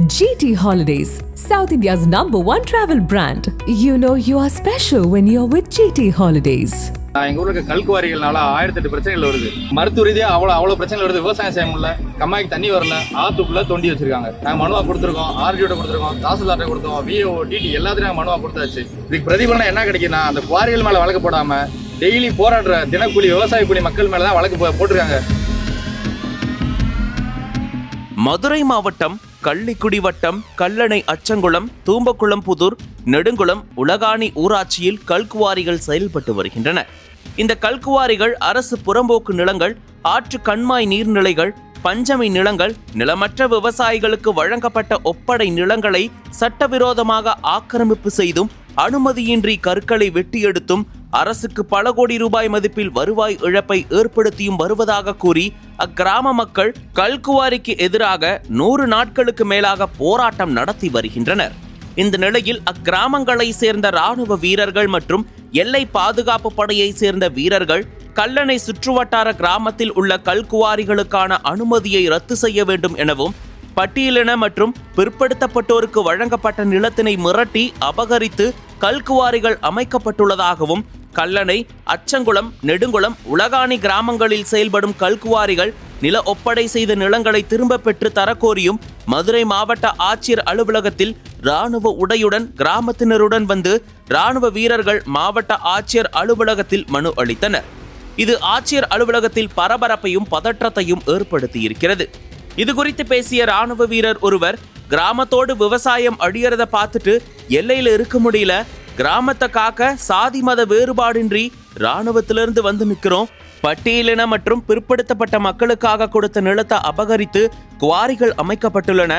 GT Holidays, South India's #1 travel brand. You know you are special when you're with GT Holidays. எங்க ஊருக்கு கல்குவாரிகள்னால 1008 பிரச்சனைகள் வருது. மருத்துவ ரீதியா அவ்வளவு பிரச்சனைகள் வருது. விவசாயம் செய்ய முடியல, கம்மாய்க்கு தண்ணி வரல, ஆத்துக்குள்ள தோண்டி வச்சிருக்காங்க. நாங்க மனுவா கொடுத்துருக்கோம், ஆர்டிஓட கொடுத்துருக்கோம், தாசில்தார்ட்ட கொடுத்தோம், விஓ டிடி எல்லாத்தையும் நாங்க மனுவா கொடுத்தாச்சு. இதுக்கு பிரதிபலனம் என்ன கிடைக்குன்னா, அந்த குவாரிகள் மேல வழக்கு போடாம டெய்லி போராடுற தினக்கூலி விவசாய கூலி மக்கள் மேலதான் வழக்கு போட்டிருக்காங்க. மதுரை மாவட்டம் கள்ளிக்குடி வட்டம் கல்லணை அச்சங்குளம் தூம்பக்குளம் புதூர் நெடுங்குளம் உலகாணி ஊராட்சியில் கல்குவாரிகள் செயல்பட்டு வருகின்றன. இந்த கல்குவாரிகள் அரசு புறம்போக்கு நிலங்கள், ஆற்று கண்மாய் நீர்நிலைகள், பஞ்சமி நிலங்கள், நிலமற்ற விவசாயிகளுக்கு வழங்கப்பட்ட ஒப்படை நிலங்களை சட்டவிரோதமாக ஆக்கிரமிப்பு செய்தும் அனுமதியின்றி கற்களை வெட்டி எடுத்தும் அரசுக்கு பல கோடி ரூபாய் மதிப்பில் வருவாய் இழப்பை ஏற்படுத்தியும் வருவதாக கூறி அக்கிராம மக்கள் கல்குவாரிக்கு எதிராக 100 நாட்களுக்கு மேலாக போராட்டம் நடத்தி வருகின்றனர். இந்த நிலையில் அக்கிராமங்களை சேர்ந்த ராணுவ வீரர்கள் மற்றும் எல்லை பாதுகாப்பு படையை சேர்ந்த வீரர்கள் கல்லணை சுற்றுவட்டார கிராமத்தில் உள்ள கல்குவாரிகளுக்கான அனுமதியை ரத்து செய்ய வேண்டும் எனவும், பட்டியலின மற்றும் பிற்படுத்தப்பட்டோருக்கு வழங்கப்பட்ட நிலத்தினை மிரட்டி அபகரித்து கல்குவாரிகள் அமைக்கப்பட்டுள்ளதாகவும், கல்லணை, அச்சங்குளம், நெடுங்குளம், உலகாணி கிராமங்களில் செயல்படும் கல்குவாரிகள் நில ஒப்படை செய்த நிலங்களை திரும்ப பெற்று தரக்கோரியும் மதுரை மாவட்ட ஆட்சியர் அலுவலகத்தில் ராணுவ உடையுடன் கிராமத்தினருடன் வந்து ராணுவ வீரர்கள் மாவட்ட ஆட்சியர் அலுவலகத்தில் மனு அளித்தனர். இது ஆட்சியர் அலுவலகத்தில் பரபரப்பையும் பதற்றத்தையும் ஏற்படுத்தியிருக்கிறது. இது குறித்து பேசிய ராணுவ வீரர் ஒருவர், கிராமத்தோடு விவசாயம் அடியறத பார்த்துட்டு எல்லையில இருக்க முடியல, கிராமத்தை காக்க சாதி மத வேறுபாடின்றி ராணுவத்திலிருந்து வந்து நிற்கிறோம், பட்டியலின மற்றும் பிற்படுத்தப்பட்ட மக்களுக்காக கொடுத்த நிலத்தை அபகரித்து குவாரிகள் அமைக்கப்பட்டுள்ளன,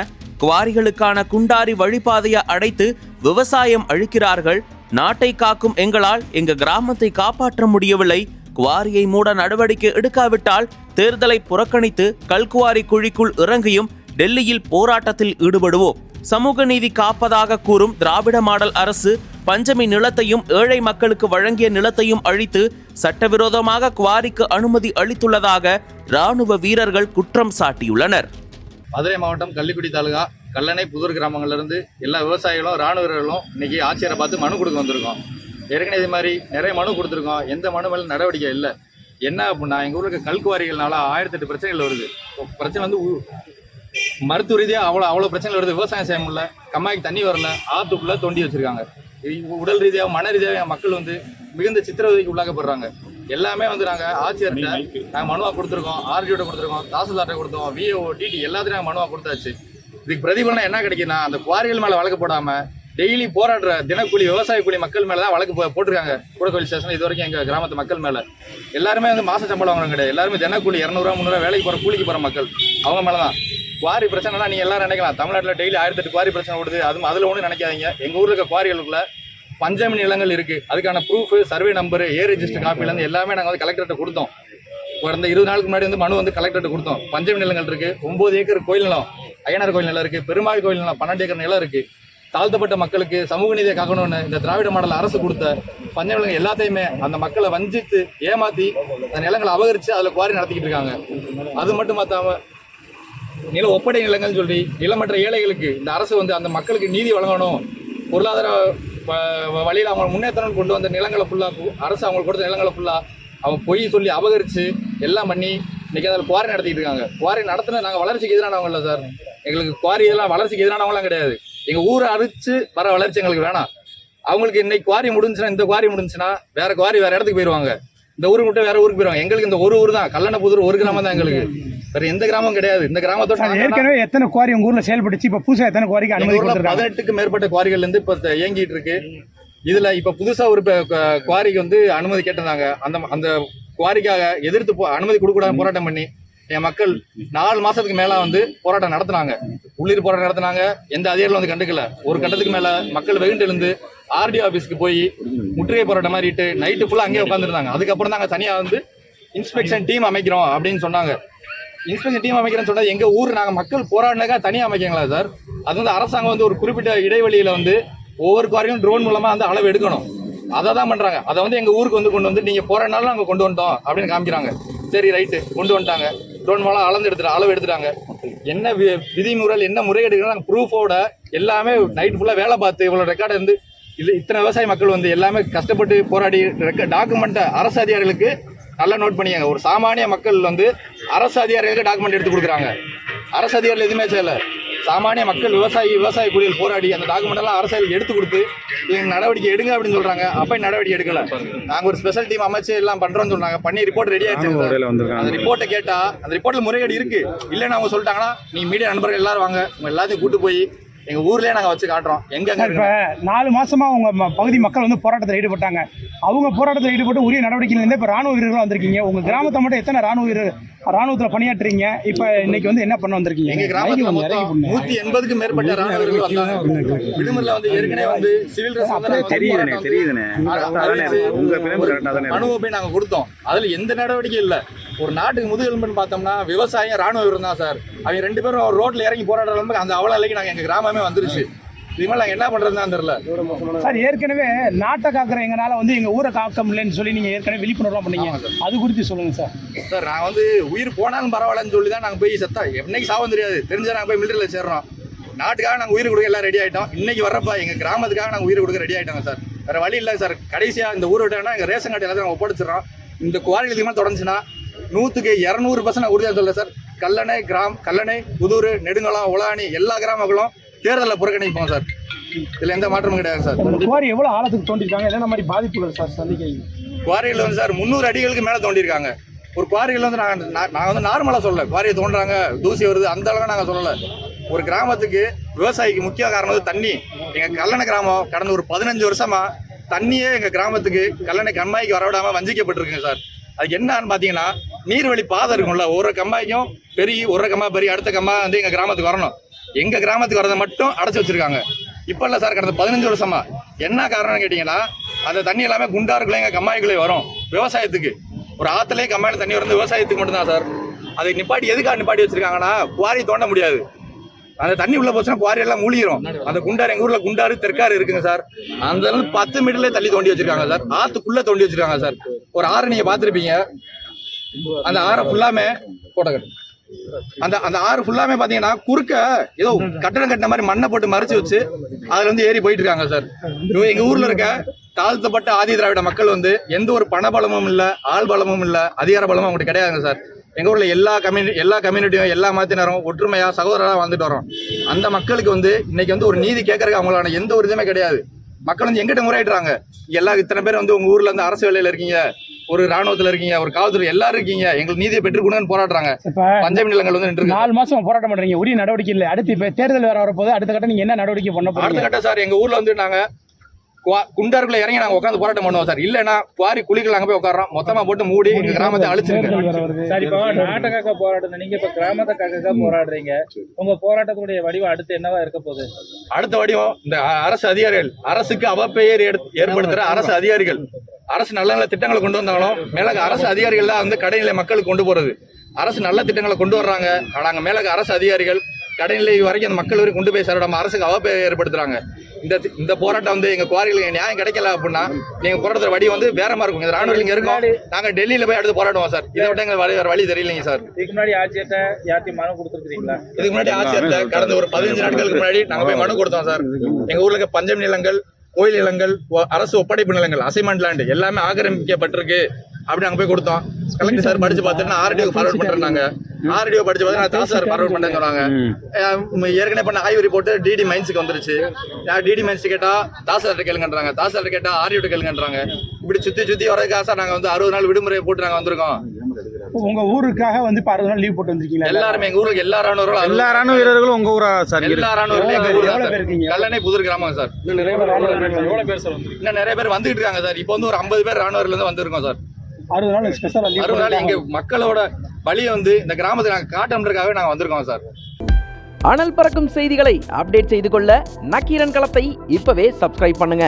குவாரிகளுக்கான குண்டாரி வழிபாதையை அடைத்து விவசாயம் அழிக்கிறார்கள், நாட்டை காக்கும் எங்களால் எங்க கிராமத்தை காப்பாற்ற முடியவில்லை, குவாரியை மூட நடவடிக்கை எடுக்காவிட்டால் தேர்தலை புறக்கணித்து கல்குவாரி குழிக்குள் இறங்கியும் டெல்லியில் போராட்டத்தில் ஈடுபடுவோம், சமூக நீதி காப்பதாக கூறும் திராவிட மாடல் அரசு பஞ்சமி நிலத்தையும் ஏழை மக்களுக்கு வழங்கிய நிலத்தையும் அழித்து சட்டவிரோதமாக குவாரிக்கு அனுமதி அளித்துள்ளதாக ராணுவ வீரர்கள் குற்றம் சாட்டியுள்ளனர். மதுரை மாவட்டம் கள்ளிக்குடி தாலுகா கல்லணை புதூர் கிராமங்கள்ல இருந்து எல்லா விவசாயிகளும் ராணுவ வீரர்களும் இன்னைக்கு ஆட்சியரை பார்த்து மனு கொடுக்க வந்திருக்கோம். ஏற்கனவே இது மாதிரி நிறைய மனு கொடுத்துருக்கோம், எந்த மனு மேலே நடவடிக்கை இல்லை. என்ன அப்படின்னா, எங்கள் ஊருக்கு கல்குவாரிகள்னால 1008 பிரச்சனைகள் வருது. பிரச்சனை வந்து மருத்துவ ரீதியாக அவ்வளோ பிரச்சனைகள் வருது. விவசாயம் செய்ய முடியல, கம்மாய்க்கு தண்ணி வரல, ஆத்துக்குள்ள தோண்டி வச்சிருக்காங்க. உடல் ரீதியாக மன ரீதியாக மக்கள் வந்து மிகுந்த சித்திரவதைக்கு உள்ளாக்கப்படுறாங்க. எல்லாமே வந்து நாங்கள் ஆட்சியர்கிட்ட நாங்கள் மனுவாக கொடுத்துருக்கோம், ஆர்டிஓட கொடுத்துருக்கோம், தாசில்தார்ட்ட கொடுத்தோம், விஓ டிடி எல்லாத்தையும் நாங்கள் மனுவாக கொடுத்தாச்சு. இதுக்கு பிரதிபலனம் என்ன கிடைக்குன்னா, அந்த குவாரிகள் மேலே வழக்கு போடாமல் டெய்லி போராடுற தினக்கூலி விவசாய கூலி மக்கள் மேலே தான் வழக்கு போட்டிருக்காங்க. கூடக்கோயில் ஸ்டேஷன் இது வரைக்கும் எங்கள் கிராமத்து மக்கள் மேலே எல்லாருமே வந்து மாச சம்பளம் வாங்குறவங்க கிடையாது. எல்லாருமே தினக்கூலி 200 300 வேலைக்கு போகிற கூலிக்கு போகிற மக்கள், அவங்க மேலே தான் குவாரி பிரச்சனைலாம் நீங்கள் எல்லாரும் நினைக்கலாம். தமிழ்நாட்டில் டெய்லி 1008 குவாரி பிரச்சனை ஓடுது. அதில் ஒன்றும் நினைக்காதீங்க. எங்கள் ஊரில் இருக்க குவாரிகளுக்குள்ள பஞ்சமி நிலங்கள் இருக்குது. அதுக்கான ப்ரூஃப், சர்வே நம்பர், ரெஜிஸ்டர் காப்பிலேருந்து எல்லாமே நாங்கள் வந்து கலெக்டர்கிட்ட கொடுத்தோம். கடந்த 20 நாளுக்கு முன்னாடி வந்து மனு வந்து கலெக்டர்கிட்ட கொடுத்தோம். பஞ்சமி நிலங்கள் இருக்குது, 9 ஏக்கர் கோயில் நிலம், ஐயனார் கோயில் நிலம் இருக்குது, பெருமாள் கோயில் நிலம் 12 ஏக்கர் நிலம் இருக்குது. தாழ்த்தப்பட்ட மக்களுக்கு சமூக நீதியை காக்கணும்னு இந்த திராவிட மாடல் அரசு கொடுத்த பஞ்சமி நிலங்கள் எல்லாத்தையுமே அந்த மக்களை வஞ்சித்து ஏமாற்றி அந்த நிலங்களை அபகரித்து அதில் குவாரி நடத்திக்கிட்டு இருக்காங்க. அது மட்டும் பார்த்தாம நில ஒப்படை நிலங்கள் சொல்லி நிலமற்ற ஏழைகளுக்கு இந்த அரசு வந்து அந்த மக்களுக்கு நீதி வழங்கணும், பொருளாதார வழியில் அவங்க முன்னேற்றம் கொண்டு வந்த நிலங்களை ஃபுல்லாக அரசு அவங்களுக்கு கொடுத்த நிலங்களை ஃபுல்லாக அவங்க பொய் சொல்லி அபகரித்து எல்லாம் பண்ணி இன்றைக்கி அதில் குவாரி நடத்திக்கிட்டு இருக்காங்க. குவாரி நடத்தின நாங்கள் வளர்ச்சிக்கு எதிரானவங்க இல்லை சார். எங்களுக்கு குவாரி இதெல்லாம் வளர்ச்சிக்கு எதிரானவங்களாம் கிடையாது. எங்கள் ஊரை அழிச்சு வர வளர்ச்சி எங்களுக்கு வேணாம். அவங்களுக்கு இன்னைக்கு குவாரி முடிஞ்சுன்னா, இந்த குவாரி முடிஞ்சுன்னா வேற குவாரி வேற இடத்துக்கு போயிடுவாங்க. இந்த ஊருக்கு மட்டும் வேற ஊருக்கு போயிடுவாங்க. எங்களுக்கு இந்த ஒரு ஊர் தான், கல்லணை புதூர் ஒரு கிராமம் தான் எங்களுக்கு, வேற எந்த கிராமம் கிடையாது. இந்த கிராமத்தோட ஏற்கனவே எத்தனை குவாரி உங்க ஊர்ல செயல்பட்டுச்சு? இப்ப புதுசா எத்தனை குவாரிக்கு அனுமதி கொடுத்திருக்காங்க? 18க்கும் மேற்பட்ட குவாரிகள் இருந்து இப்ப இயங்கிட்டு இருக்கு. இதுல இப்ப புதுசா ஒரு குவாரிக்கு வந்து அனுமதி கேட்டிருந்தாங்க. அந்த குவாரிக்காக எதிர்த்து அனுமதி கொடுக்கூடாது போராட்டம் பண்ணி என் மக்கள் 4 மாசத்துக்கு மேல வந்து போராட்டம் நடத்தினாங்க. உள்ளிரு போராட்டம் நடத்தினாங்க. எந்த அதிகாரிகளும் வந்து கண்டுக்கல. ஒரு கட்டத்துக்கு மேல மக்கள் வெகுண்டு எழுந்து ஆர்டிஓ ஆஃபீஸ்க்கு போய் முற்றுகை போராட்டம் மாதிரிட்டு நைட்டு ஃபுல்லா அங்கேயே உட்காந்துருந்தாங்க. அதுக்கப்புறம் தான் தனியா வந்து இன்ஸ்பெக்ஷன் டீம் அமைக்கிறோம் அப்படின்னு சொன்னாங்க. இன்ஸ்பெக்ஷன் டீம் அமைக்கிறேன்னு சொன்னா எங்க ஊர் நாங்க மக்கள் போராடினாக்கா தனியா அமைக்கங்களா சார்? அது வந்து அரசாங்கம் வந்து ஒரு குறிப்பிட்ட இடைவெளியில வந்து ஒவ்வொரு குவாரியும் ட்ரோன் மூலமா வந்து அளவு எடுக்கணும். அதை தான் பண்றாங்க. அதை வந்து எங்க ஊருக்கு வந்து கொண்டு வந்து நீங்க போராடினாலும் நாங்க கொண்டு வந்துட்டோம் அப்படின்னு காமிக்கிறாங்க. சரி ரைட்டு கொண்டு வந்துட்டாங்க. ட்ரோன் மூலம் அளவு எடுத்துட்டாங்க. என்ன விதிமுறைகள் என்ன முறைகேடுகள் நாங்கள் ப்ரூஃபோட எல்லாமே நைட் ஃபுல்லாக வேலை பார்த்து இவ்வளோ ரெக்கார்டு வந்து இத்தனை விவசாய மக்கள் வந்து எல்லாமே கஷ்டப்பட்டு போராடி டாக்குமெண்ட்டை அரசு அதிகாரிகளுக்கு நல்லா நோட் பண்ணியாங்க. ஒரு சாமானிய மக்கள் வந்து அரசு அதிகாரிகளுக்கு டாக்குமெண்ட் எடுத்து கொடுக்குறாங்க. அரசு அதிகாரிகள் எதுவுமே செய்யலை. சாமானிய மக்கள் விவசாய குடிகள் போராடி அந்த டாக்குமெண்ட் எல்லாம் அரசியல் எடுத்து கொடுத்து இவங்க நடவடிக்கை எடுங்க அப்படின்னு சொல்றாங்க. அப்ப நடவடிக்கை எடுக்கல. நாங்க ஒரு ஸ்பெஷல் டீம் அமைச்சு எல்லாம் பண்றோம்னு சொன்னாங்க. பண்ணி ரிப்போர்ட் ரெடி ஆயிடுச்சு. அந்த ரிப்போர்ட்டை கேட்டா அந்த ரிப்போர்ட்ல முறைகேடு இருக்கு இல்லைன்னு அவங்க சொல்லிட்டாங்கன்னா நீ மீடியா நண்பர்கள் எல்லாரும் வாங்க, உங்க எல்லாத்தையும் கூட்டு போய் எங்க ஊர்லயே நாங்க வச்சு காட்டுறோம். எங்க இப்ப 4 மாசமா உங்க பகுதி மக்கள் வந்து போராட்டத்தில் ஈடுபட்டாங்க. அவங்க போராட்டத்தில் ஈடுபட்டு உரிய நடவடிக்கையில இருந்து இப்ப ராணுவ வீரர்கள் வந்திருக்கீங்க. உங்க கிராமத்தை மட்டும் எத்தனை ராணுவத்துல பணியாற்றுறீங்க? இப்ப இன்னைக்கு வந்து என்ன பண்ண வந்திருக்கீங்க? எங்க கிராமத்துல 180க்கு மேற்பட்ட ராணுவ வீரர்கள் வந்தாங்க. விடுமுறையில வந்து ஏற்கனவே வந்து சிவில் ட்ரெஸ் அனுபவம் நாங்க கொடுத்தோம். அதுல எந்த நடவடிக்கை இல்ல. ஒரு நாட்டுக்கு முதுகெலும்புன்னு பார்த்தோம்னா விவசாயம் ராணுவ வீரர் தான் சார். அவங்க 2 பேரும் ரோட்ல இறங்கி போராடுற அந்த அவ்வளவு நிலைக்கு நாங்க எங்க கிராமமே வந்துருச்சு. இதுமாதிரி நாங்கள் என்ன பண்ணுறதுன்னு தெரியல சார். ஏற்கனவே நாட்டை காக்கிற எங்களால் வந்து எங்கள் ஊரை காக்க முடியலன்னு சொல்லி நீங்கள் ஏற்கனவே விழிப்புணர்வு பண்ணீங்க. அது குறித்து சொல்லுங்கள் சார். சார் நான் வந்து உயிர் போனாலும் பரவாயில்லன்னு சொல்லி தான் நாங்கள் போய் செத்தா என்னைக்கு சாவம் தெரியாது தெரிஞ்சா நாங்கள் போய் மிலிட்டரியில் சேர்றோம். நாட்டுக்காக நாங்கள் உயிர் கொடுக்க எல்லாம் ரெடி ஆகிட்டோம். இன்னைக்கு வர்றப்ப எங்கள் கிராமத்துக்காக நாங்கள் உயிர் கொடுக்க ரெடி ஆகிட்டோங்க சார். வேறு வழி இல்லை சார். கடைசியாக இந்த ஊரை விட்டோம்னா எங்கள் ரேஷன் கார்டு எல்லாத்தையும் நாங்கள் ஒப்படைச்சிடறோம். இந்த குவாரிகளுக்கு மேலே தொடர்ந்துச்சுன்னா 100% நான் உறுதியாக சொல்ல சார். கல்லணை, புதூர், நெடுங்குளம், உலானி எல்லா கிராமங்களும் தேர்தலில் புறக்கணிப்போம் சார். இதுல எந்த மாற்றமும் கிடையாது சார். குவாரி எவ்வளவு ஆழத்துக்கு தோண்டிருக்காங்க? என்ன மாதிரி பாதிப்புகள் சார் சந்திக்கிறீங்க? குவாரிகள் வந்து சார் 300 அடிகளுக்கு மேல தோண்டிருக்காங்க. ஒரு குவாரிகள் வந்து நான் வந்து நார்மலா சொல்லல. குவாரியை தோன்றாங்க, தூசி வருது அந்த அளவுக்கு நாங்க சொல்லல. ஒரு கிராமத்துக்கு விவசாயிக்கு முக்கிய காரணம் வந்து தண்ணி. எங்க கல்லணை கிராமம் கடந்த ஒரு 15 வருஷமா தண்ணியே எங்க கிராமத்துக்கு கல்லணை கம்மாய்க்கு வரவிடாம வஞ்சிக்கப்பட்டிருக்குங்க சார். அதுக்கு என்னன்னு பாத்தீங்கன்னா நீர்வழி பாதை இருக்கும்ல, ஒரு கம்மாய்க்கும் ஒரு கம்மா பெரிய அடுத்த கம்மா வந்து எங்க கிராமத்துக்கு வரணும். எங்க கிராமத்துக்கு வரதை மட்டும் அடைச்சு வச்சிருக்காங்க. இப்ப இல்ல சார், கடந்த 15 வருஷமா. என்ன காரணம்னு கேட்டீங்கன்னா அந்த தண்ணி எல்லாமே குண்டாருக்குள்ள எங்க கம்மாய்க்குள்ளே வரும். விவசாயத்துக்கு ஒரு ஆத்துலயே கம்மாயில தண்ணி வந்து விவசாயத்துக்கு மட்டும்தான் சார். அதை எதுக்காக நிப்பாட்டி வச்சிருக்காங்கன்னா குவாரி தோண்ட முடியாது. அந்த தண்ணி உள்ள போச்சுன்னா குவாரி எல்லாம் மூழ்கிரும். அந்த குண்டாறு எங்க ஊர்ல குண்டாறு தெற்காறு இருக்குங்க சார். அந்த 10 மீட்டர்ல தள்ளி தோண்டி வச்சிருக்காங்க சார். ஆத்துக்குள்ள தோண்டி வச்சிருக்காங்க சார். ஒரு ஆறு நீங்க பாத்துருப்பீங்க. அந்த ஆறை ஃபுல்லாமே அந்த ஆறு ஃபுல்லாமே பாத்தீங்கன்னா குறுக்க ஏதோ கட்டணம் கட்டின மாதிரி மண்ணை போட்டு மறைச்சு வச்சு அதுல வந்து ஏறி போயிட்டு இருக்காங்க சார். எங்க ஊர்ல இருக்க தாழ்த்தப்பட்ட ஆதி திராவிட மக்கள் வந்து எந்த ஒரு பண பலமும் இல்ல, ஆள் பலமும் இல்ல, அதிகார பலமும் அவங்களுக்கு கிடையாதுங்க சார். எங்க ஊர்ல எல்லா கம்யூனிட்டியும் எல்லா மதத்தினரும் ஒற்றுமையா சகோதரராக வந்துட்டு வரோம். அந்த மக்களுக்கு வந்து இன்னைக்கு வந்து ஒரு நீதி கேட்கறதுக்கு அவங்களான எந்த ஒரு இதுவுமே கிடையாது. மக்கள் வந்து எங்கிட்ட முறையிடுறாங்க. இத்தனை பேர் வந்து உங்க ஊர்ல இருந்து அரசு வேலையில இருக்கீங்க, ஒரு ராணுவத்துல இருக்கீங்க, ஒரு காவல்துறை எல்லாரும் இருக்கீங்க, எங்களுக்கு நீதியை பெற்றுக்கணும்னு போராடுறாங்க. பஞ்சமி நிலங்கள் வந்து 4 மாசம் போராட்டம் பண்றீங்க, உரிய நடவடிக்கை இல்லை. அடுத்து இப்ப தேர்தல் வேற வரப்போது, அடுத்த கட்டம் நீங்க என்ன நடவடிக்கை பண்ண போறீங்க? அடுத்த கட்டம் சார், எங்க ஊர்ல வந்து நாங்க குண்டாருக்குள்ள இறங்கி நாங்க உட்காந்து போராட்டம் பண்ணுவோம் சார். இல்லன்னா குவாரி குழிகள் அங்க போய் உட்காரோம், மொத்தமா போட்டு மூடி எங்க கிராமத்தை அழிச்சிருக்கோம். சார், இப்போ நாட்டுக்காக போராட்டம், நீங்க இப்ப கிராமத்துக்காக போராடுறீங்க. உங்க போராட்டத்துடைய வடிவம் அடுத்து என்னவா இருக்க போகுது? அடுத்த வடிவம் இந்த அரசு அதிகாரிகள், அரசுக்கு அவப்பெயர் ஏற்படுத்துற அரசு அதிகாரிகள், அரசு நல்ல நல்ல திட்டங்களை கொண்டு வந்தாலும் மேலக அரசு அதிகாரிகள் தான் வந்து கடைநிலை மக்களுக்கு கொண்டு போறது. அரசு நல்ல திட்டங்களை கொண்டு வர்றாங்க, ஆனா மேலக அரசு அதிகாரிகள் கடைநிலை வரைக்கும் அந்த மக்கள் வரைக்கும் கொண்டு போய் சேரடாம அரசுக்கு அவப்பெயர் ஏற்படுத்துறாங்க. இந்த போராட்டம் வந்து எங்க குவாரிகளுக்கு நியாயம் கிடைக்கல அப்படின்னா நீங்க போராட்டத்துல வடி வந்து வேற மாதிரி இருக்கும். இந்த ராணுவ இங்க இருக்கோம், நாங்க டெல்லியில போய் அடுத்து போராடுவோம் சார். இதை விட எங்க வேற வழி தெரியலைங்க சார். இதுக்கு முன்னாடி ஆட்சியர்கிட்ட யார்ட்டையும் மனு கொடுத்துருக்கீங்களா? இதுக்கு முன்னாடி ஆட்சியர்கிட்ட கடந்த ஒரு 15 நாட்களுக்கு முன்னாடி நாங்க போய் மனு கொடுத்தோம் சார். எங்க ஊர்ல இருக்க பஞ்சம் நிலங்கள், கோயில் நிலங்கள், அரசு ஒப்படைப்பு நிலங்கள், அசைன்மெண்ட் லேண்ட் எல்லாமே ஆக்கிரமிக்கப்பட்டிருக்கு அப்படி நாங்க போய் கொடுத்தோம். கலெக்டர் சார் படிச்சு பார்த்துட்டு ஆர்டிஓ ஃபார்வர்ட் பண்றாங்க. ஆர்டிஓ படிச்சு பார்த்து தாசில்தார் ஃபார்வர்ட் பண்றேன்னு சொன்னாங்க. ஏற்கனவே பண்ண ஆய்வு ரிப்போர்ட் டிடி மைன்ஸுக்கு வந்துருச்சு. டிடி மைன்ஸ் கேட்டா தாசில்தார் கேளுங்கன்றாங்க, தாசில்தார் கேட்டா ஆர்டிஓ கேளுங்கன்றாங்க. இப்படி சுத்தி வரதுக்காக சார் நாங்க வந்து 60 நாள் விடுமுறை போட்டு நாங்க வந்திருக்கோம். உங்க ஊருக்காக வந்து 60 நாள் லீவ் போட்டு வந்திருக்கீங்க. எல்லாருமே எங்க ஊருக்கு எல்லா ராணுவ வீரர்களும் உங்க ஊரா சார்? எல்லா ராணுவ வீரர்களும் கல்லணை புதூர் கிராமம் சார். இன்னும் நிறைய பேர் வந்துட்டு இருக்காங்க சார். இப்போ வந்து ஒரு 50 பேர் ராணுவர்ல இருந்து வந்திருக்கோம் சார். 60 நாள் ஸ்பெஷலா 60 நாள் எங்க மக்களோட வழியை வந்து இந்த கிராமத்தை நாங்க காட்டுறதுக்காக நாங்க வந்திருக்கோம் சார். அனல் பறக்கும் செய்திகளை அப்டேட் செய்து கொள்ள நக்கீரன் களத்தை இப்பவே சப்ஸ்கிரைப் பண்ணுங்க.